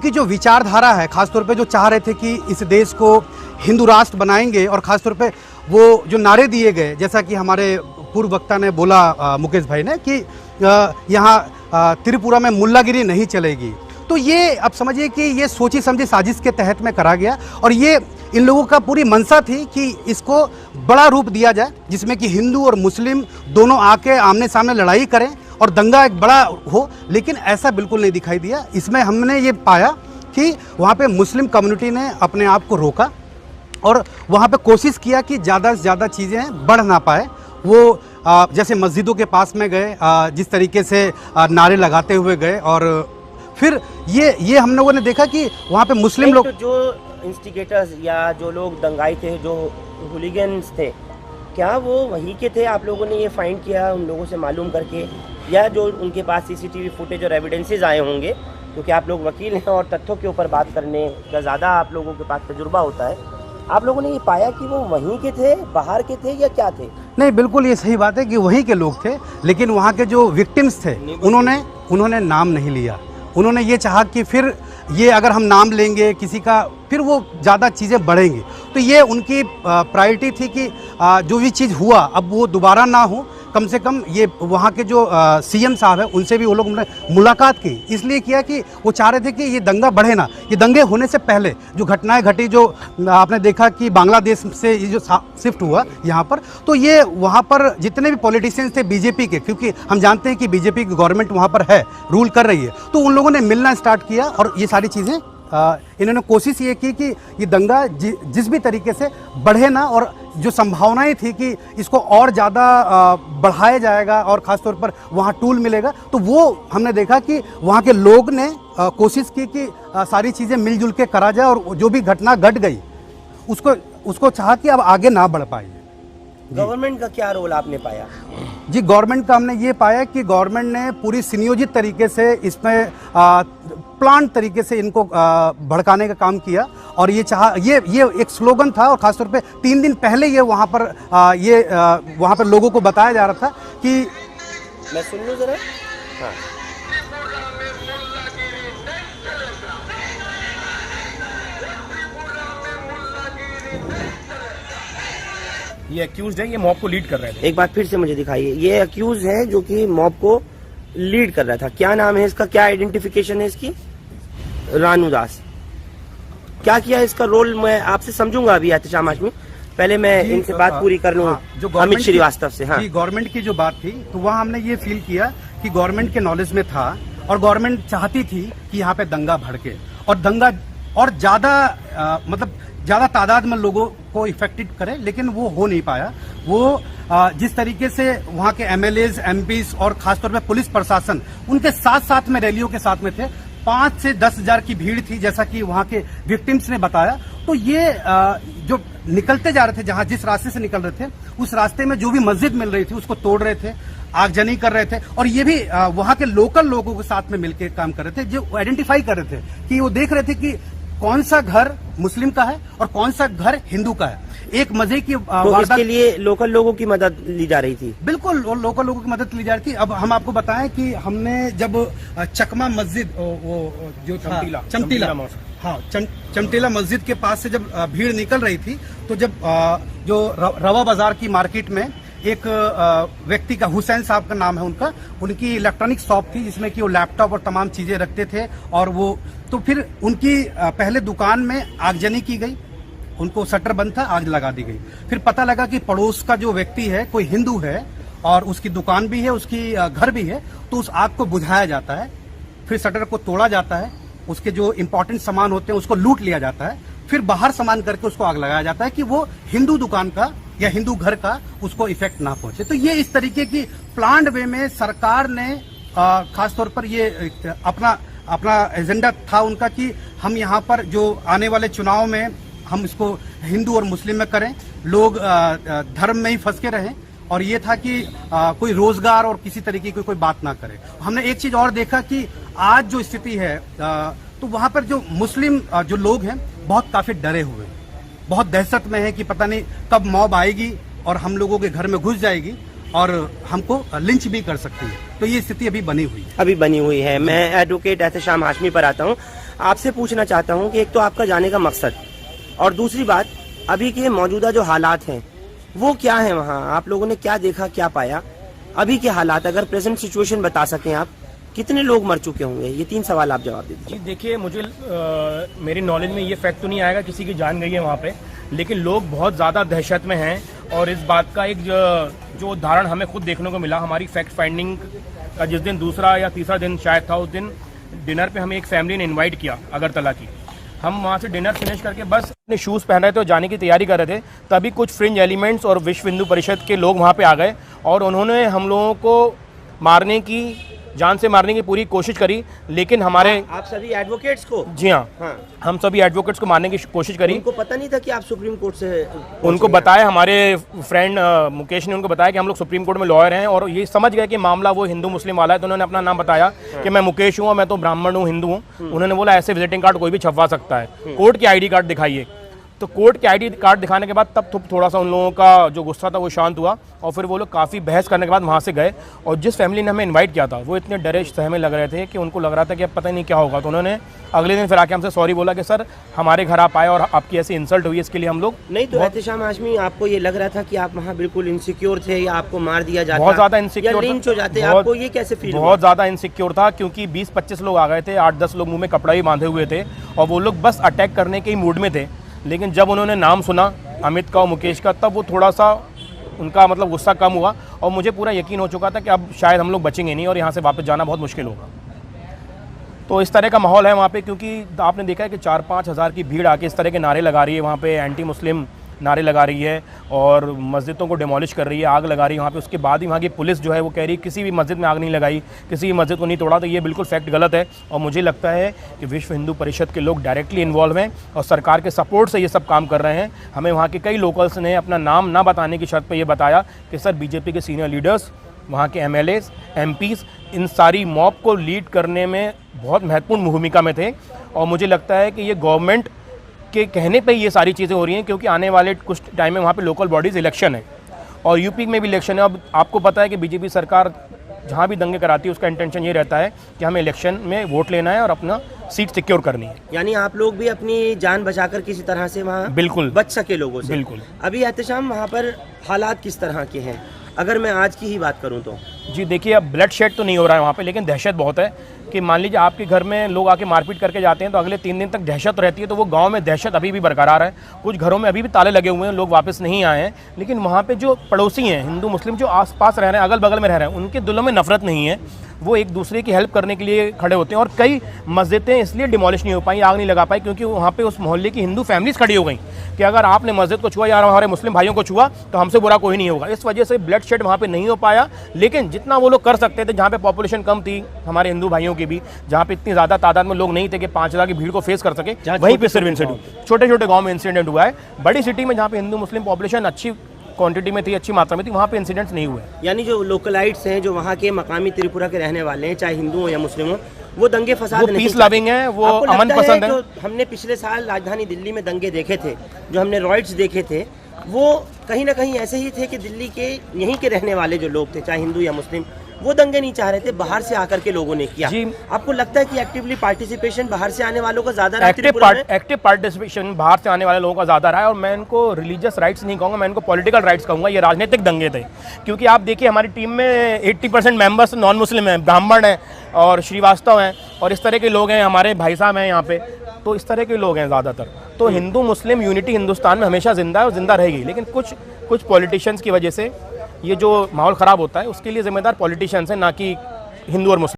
की जो विचारधारा है, खासतौर पे जो चाह रहे थे कि इस देश को हिंदू राष्ट्र बनाएंगे, और खासतौर पे वो जो नारे दिए गए, जैसा कि हमारे पूर्व वक्ता ने बोला मुकेश भाई ने कि यहाँ त्रिपुरा में मुल्लागिरी नहीं चलेगी, तो ये आप समझिए कि ये सोची समझी साजिश के तहत में करा गया। और ये इन लोगों का पूरी मंशा थी कि इसको बड़ा रूप दिया जाए, जिसमें कि हिंदू और मुस्लिम दोनों आके आमने सामने लड़ाई करें और दंगा एक बड़ा हो, लेकिन ऐसा बिल्कुल नहीं दिखाई दिया। इसमें हमने ये पाया कि वहाँ पे मुस्लिम कम्युनिटी ने अपने आप को रोका और वहाँ पे कोशिश किया कि ज़्यादा से ज़्यादा चीज़ें बढ़ ना पाए। वो जैसे मस्जिदों के पास में गए, जिस तरीके से नारे लगाते हुए गए, और फिर ये हम लोगों ने देखा कि वहाँ पे मुस्लिम लोग, तो जो इंस्टिगेटर्स या जो लोग दंगाई थे, जो हुलिगन्स थे, क्या वो वहीं के थे? आप लोगों ने ये फाइंड किया उन लोगों से मालूम करके, या जो उनके पास सीसीटीवी फुटेज और एविडेंसेस आए होंगे, क्योंकि आप लोग वकील हैं और तथ्यों के ऊपर बात करने का ज़्यादा आप लोगों के पास तजुर्बा होता है, आप लोगों ने ये पाया कि वो वहीं के थे, बाहर के थे, या क्या थे? नहीं, बिल्कुल ये सही बात है कि वहीं के लोग थे, लेकिन वहाँ के जो विक्टिम्स थे उन्होंने नाम नहीं लिया। उन्होंने ये चाहा कि फिर ये अगर हम नाम लेंगे किसी का, फिर वो ज़्यादा चीज़ें बढ़ेंगी, तो ये उनकी प्रायोरिटी थी कि जो भी चीज़ हुआ अब वो दोबारा ना हो। कम से कम ये वहाँ के जो सीएम साहब हैं उनसे भी वो लोग मुलाकात की, इसलिए किया कि वो चाह रहे थे कि ये दंगा बढ़े ना। ये दंगे होने से पहले जो घटनाएं घटी, जो आपने देखा कि बांग्लादेश से ये जो शिफ्ट हुआ यहाँ पर, तो ये वहाँ पर जितने भी पॉलिटिशियंस थे बीजेपी के, क्योंकि हम जानते हैं कि बीजेपी की गवर्नमेंट वहाँ पर है, रूल कर रही है, तो उन लोगों ने मिलना स्टार्ट किया और ये सारी चीज़ें इन्होंने कोशिश ये की कि ये दंगा जिस भी तरीके से बढ़े ना, और जो संभावनाएं थी कि इसको और ज़्यादा बढ़ाया जाएगा और ख़ासतौर पर वहाँ टूल मिलेगा, तो वो हमने देखा कि वहाँ के लोग ने कोशिश की कि सारी चीज़ें मिलजुल के करा जाए, और जो भी घटना घट गई उसको चाहा कि अब आगे ना बढ़ पाए। गवर्नमेंट का क्या रोल आपने पाया? जी, गवर्नमेंट का हमने ये पाया कि गवर्नमेंट ने पूरी सुनियोजित तरीके से इसमें प्लान तरीके से इनको भड़काने का काम किया, और ये चाहा, ये एक स्लोगन था, और खासतौर पे 3 दिन पहले ये वहाँ पर लोगों को बताया जा रहा था कि, मैं सुन लूँ जरा। हाँ, ये अक्यूज है, ये मॉब को लीड कर रहे थे। एक बार फिर से मुझे दिखाइए। ये अक्यूज है जो कि मॉब को लीड कर रहा था। क्या नाम है इसका, क्या आइडेंटिफिकेशन है इसकी? रानू दास। क्या किया इसका रोल, मैं आपसे समझूंगा अभी एहतशाम हाशमी, पहले मैं इनसे बात पूरी कर लूँ। अमित श्रीवास्तव से। हाँ, गवर्नमेंट की जो बात थी, तो वहाँ हमने ये फील किया कि गवर्नमेंट के नॉलेज में था, और गवर्नमेंट चाहती थी कि यहाँ पे दंगा भड़के और दंगा और ज़्यादा तादाद में लोगों को इफेक्टेड करे, लेकिन वो हो नहीं पाया। वो जिस तरीके से वहाँ के एमएलएज, एमपीज और खासतौर पे पुलिस प्रशासन उनके साथ में रैलियों के साथ में थे, 5 से 10 हजार की भीड़ थी, जैसा कि वहाँ के विक्टिम्स ने बताया। तो ये जो निकलते जा रहे थे, जहाँ जिस रास्ते से निकल रहे थे, उस रास्ते में जो भी मस्जिद मिल रही थी उसको तोड़ रहे थे, आगजनी कर रहे थे, और ये भी वहाँ के लोकल लोगों के साथ में मिलकर काम कर रहे थे, जो आइडेंटिफाई कर रहे थे कि वो देख रहे थे कि कौन सा घर मुस्लिम का है और कौन सा घर हिंदू का है। एक मजे की तो इसके लिए लोकल लोगों की मदद ली जा रही थी? बिल्कुल, और लोकल लोगों की मदद ली जा रही थी। अब हम आपको बताएं कि हमने जब चकमा मस्जिद, वो जो चमटीला मस्जिद के पास से जब भीड़ निकल रही थी, तो जब जो रवा बाजार की मार्केट में एक व्यक्ति का, हुसैन साहब का नाम है उनका, उनकी इलेक्ट्रॉनिक शॉप थी जिसमें कि वो लैपटॉप और तमाम चीजें रखते थे, और वो तो फिर उनकी पहले दुकान में आगजनी की गई, उनको शटर बंद था, आग लगा दी गई। फिर पता लगा कि पड़ोस का जो व्यक्ति है कोई हिंदू है और उसकी दुकान भी है, उसकी घर भी है, तो उस आग को बुझाया जाता है, फिर शटर को तोड़ा जाता है, उसके जो इंपॉर्टेंट सामान होते हैं उसको लूट लिया जाता है, फिर बाहर सामान करके उसको आग लगाया जाता है कि वो हिंदू दुकान का या हिंदू घर का उसको इफेक्ट ना पहुंचे। तो ये इस तरीके की प्लान्ड वे में सरकार ने खासतौर पर ये अपना एजेंडा था उनका कि हम यहाँ पर जो आने वाले चुनाव में हम इसको हिंदू और मुस्लिम में करें, लोग धर्म में ही फंस के रहें, और ये था कि कोई रोजगार और किसी तरीके की कोई बात ना करे। हमने एक चीज और देखा कि आज जो स्थिति है, तो वहाँ पर जो मुस्लिम जो लोग हैं बहुत काफी डरे हुए, बहुत दहशत में है कि पता नहीं कब मॉब आएगी और हम लोगों के घर में घुस जाएगी और हमको लिंच भी कर सकती है। तो ये स्थिति अभी बनी हुई है। मैं एडवोकेट एहतशाम हाशमी पर आता हूँ। आपसे पूछना चाहता हूँ कि एक तो आपका जाने का मकसद और दूसरी बात अभी के मौजूदा जो हालात हैं वो क्या है वहाँ, आप लोगों ने क्या देखा क्या पाया अभी के हालात, अगर प्रेजेंट सिचुएशन बता सकें आप, कितने लोग मर चुके होंगे, ये 3 सवाल आप जवाब दीजिए। जी देखिए, मुझे मेरी नॉलेज में ये फैक्ट तो नहीं आएगा किसी की जान गई है वहाँ पे, लेकिन लोग बहुत ज़्यादा दहशत में हैं। और इस बात का एक जो उदाहरण हमें खुद देखने को मिला, हमारी फैक्ट फाइंडिंग का जिस दिन दूसरा या तीसरा दिन शायद था, उस दिन डिनर पे हमें एक फैमिली ने इनवाइट किया अगरतला की। हम वहाँ से डिनर फिनिश करके बस अपने शूज़ पहन रहे थे और जाने की तैयारी कर रहे थे, तभी कुछ फ्रिंज एलिमेंट्स और विश्व हिंदू परिषद के लोग वहाँ पे आ गए और उन्होंने हम लोगों को मारने की, जान से मारने की पूरी कोशिश करी। लेकिन हमारे आप सभी एडवोकेट्स को, जी हाँ, हम सभी एडवोकेट्स को मारने की कोशिश करी। उनको पता नहीं था कि आप सुप्रीम कोर्ट से, उनको बताया, हमारे फ्रेंड मुकेश ने उनको बताया कि हम लोग सुप्रीम कोर्ट में लॉयर हैं और ये समझ गए कि मामला वो हिंदू मुस्लिम वाला है, तो उन्होंने अपना नाम बताया कि मैं मुकेश हूँ और मैं तो ब्राह्मण हूँ, हिंदू हूँ। उन्होंने बोला ऐसे विजिटिंग कार्ड कोई भी छपवा सकता है, कोर्ट की ID कार्ड दिखाइए। तो कोर्ट के ID कार्ड दिखाने के बाद तब थोड़ा सा उन लोगों का जो गुस्सा था वो शांत हुआ और फिर वो लोग काफ़ी बहस करने के बाद वहाँ से गए। और जिस फैमिली ने हमें इनवाइट किया था वो इतने डरे सहमे लग रहे थे कि उनको लग रहा था कि अब पता ही नहीं क्या होगा। तो उन्होंने अगले दिन फिर आके हमसे सॉरी बोला कि सर हमारे घर आप आए और आपकी ऐसी इंसल्ट हुई, इसके लिए हम लोग नहीं। तो एहतशाम हाशमी, आपको ये लग रहा था कि आप वहाँ बिल्कुल इनसिक्योर थे या आपको मार दिया जाता, बहुत ज़्यादा इनसिक्योर, लिंच हो जाते, आपको ये कैसे फील हुआ? बहुत ज़्यादा इनसिक्योर था क्योंकि 20-25 लोग आ गए थे, 8-10 लोग मुँह में कपड़ा भी बांधे हुए थे और वो लोग बस अटैक करने के ही मूड में थे। लेकिन जब उन्होंने नाम सुना अमित का और मुकेश का, तब वो थोड़ा सा उनका मतलब गुस्सा कम हुआ और मुझे पूरा यकीन हो चुका था कि अब शायद हम लोग बचेंगे नहीं और यहाँ से वापस जाना बहुत मुश्किल होगा। तो इस तरह का माहौल है वहाँ पे, क्योंकि आपने देखा है कि 4-5 हज़ार की भीड़ आके इस तरह के नारे लगा रही है वहाँ पे, एंटी मुस्लिम नारे लगा रही है और मस्जिदों को डिमोलिश कर रही है, आग लगा रही है वहाँ पे। उसके बाद ही वहाँ की पुलिस जो है वो कह रही है किसी भी मस्जिद में आग नहीं लगाई, किसी भी मस्जिद को नहीं तोड़ा। तो ये बिल्कुल फैक्ट गलत है और मुझे लगता है कि विश्व हिंदू परिषद के लोग डायरेक्टली इन्वॉल्व हैं और सरकार के सपोर्ट से ये सब काम कर रहे हैं। हमें वहाँ के कई लोकल्स ने अपना नाम ना बताने की शर्त पर यह बताया कि सर बीजेपी के सीनियर लीडर्स, वहाँ के MLAs, MPs इन सारी मॉब को लीड करने में बहुत महत्वपूर्ण भूमिका में थे। और मुझे लगता है कि ये गवर्नमेंट के कहने पे ये सारी चीज़ें हो रही हैं, क्योंकि आने वाले कुछ टाइम में वहाँ पे लोकल बॉडीज़ इलेक्शन है और यूपी में भी इलेक्शन है। अब आपको पता है कि बीजेपी सरकार जहाँ भी दंगे कराती है उसका इंटेंशन ये रहता है कि हमें इलेक्शन में वोट लेना है और अपना सीट सिक्योर करनी है। यानी आप लोग भी अपनी जान बचाकर किसी तरह से वहाँ बिल्कुल बच सके लोगों से। बिल्कुल। अभी एहतशाम वहाँ पर हालात किस तरह के हैं, अगर मैं आज की ही बात करूँ तो? जी देखिए, अब ब्लड शेड तो नहीं हो रहा है वहाँ पे, लेकिन दहशत बहुत है कि मान लीजिए आपके घर में लोग आके मारपीट करके जाते हैं तो अगले 3 दिन तक दहशत रहती है। तो वो गांव में दहशत अभी भी बरकरार है, कुछ घरों में अभी भी ताले लगे हुए हैं, लोग वापस नहीं आए हैं। लेकिन वहाँ पे जो पड़ोसी हैं हिंदू मुस्लिम जो आसपास रह रहे हैं, अगल बगल में रह रहे हैं, उनके दिलों में नफरत नहीं है, वो एक दूसरे की हेल्प करने के लिए खड़े होते हैं। और कई मस्जिदें इसलिए डिमोलिश नहीं हो पाई, आग नहीं लगा पाई, क्योंकि वहाँ पे उस मोहल्ले की हिंदू फैमिलीज खड़ी हो गई कि अगर आपने मस्जिद को छुआ या हमारे मुस्लिम भाइयों को छुआ तो हमसे बुरा कोई नहीं होगा। इस वजह से ब्लड शेड वहाँ पे नहीं हो पाया। लेकिन जितना वो लोग कर सकते थे, जहाँ पे पॉपुलेशन कम थी हमारे हिंदू भाइयों की भी, जहाँ पे इतनी ज़्यादा तादाद में लोग नहीं थे कि 5 हज़ार की भीड़ को फेस कर सके, वहीं पे सिर्फ इंसिडेंट छोटे छोटे गाँव में इंसिडेंट हुआ है। बड़ी सिटी में जहाँ पे हिंदू मुस्लिम पॉपुलेशन अच्छी क्वांटिटी में थी, अच्छी मात्रा में थी, वहाँ पे इंसिडेंट्स नहीं हुए। यानी जो लोकलाइट्स हैं, जो वहाँ के मकामी त्रिपुरा के रहने वाले हैं, चाहे हिंदू हो या मुस्लिम हो, वो दंगे फसाद नहीं, पीस लविंग है, वो अमन पसंद है। जो हमने पिछले साल राजधानी दिल्ली में दंगे देखे थे, जो हमने रॉयट्स देखे थे, वो कहीं ना कहीं ऐसे ही थे कि दिल्ली के यहीं के रहने वाले जो लोग थे, चाहे हिंदू या मुस्लिम, वो दंगे नहीं चाह रहे थे, बाहर से आकर के लोगों ने किया। जी। आपको लगता है कि एक्टिवली पार्टिसिपेशन बाहर से आने वालों का ज्यादा रहा? एक्टिव पार्टिसिपेशन बाहर से आने वाले लोगों का ज़्यादा रहा है। और मैं इनको रिलीजियस राइट्स नहीं कहूँगा, मैं इनको पॉलिटिकल राइट्स कहूँगा। ये राजनीतिक दंगे थे, क्योंकि आप देखिए हमारी टीम में 80% मेंबर्स नॉन मुस्लिम हैं, ब्राह्मण हैं और श्रीवास्तव हैं और इस तरह के लोग हैं, हमारे भाई साहब हैं यहाँ पे, तो इस तरह के लोग हैं ज़्यादातर। तो हिंदू मुस्लिम यूनिटी हिंदुस्तान में हमेशा जिंदा है और जिंदा रहेगी। लेकिन कुछ पॉलिटिशियंस की वजह से ये जो माहौल ख़राब होता है उसके लिए जिम्मेदार पॉलिटिशियंस हैं, ना कि हिंदू और मुस्लिम।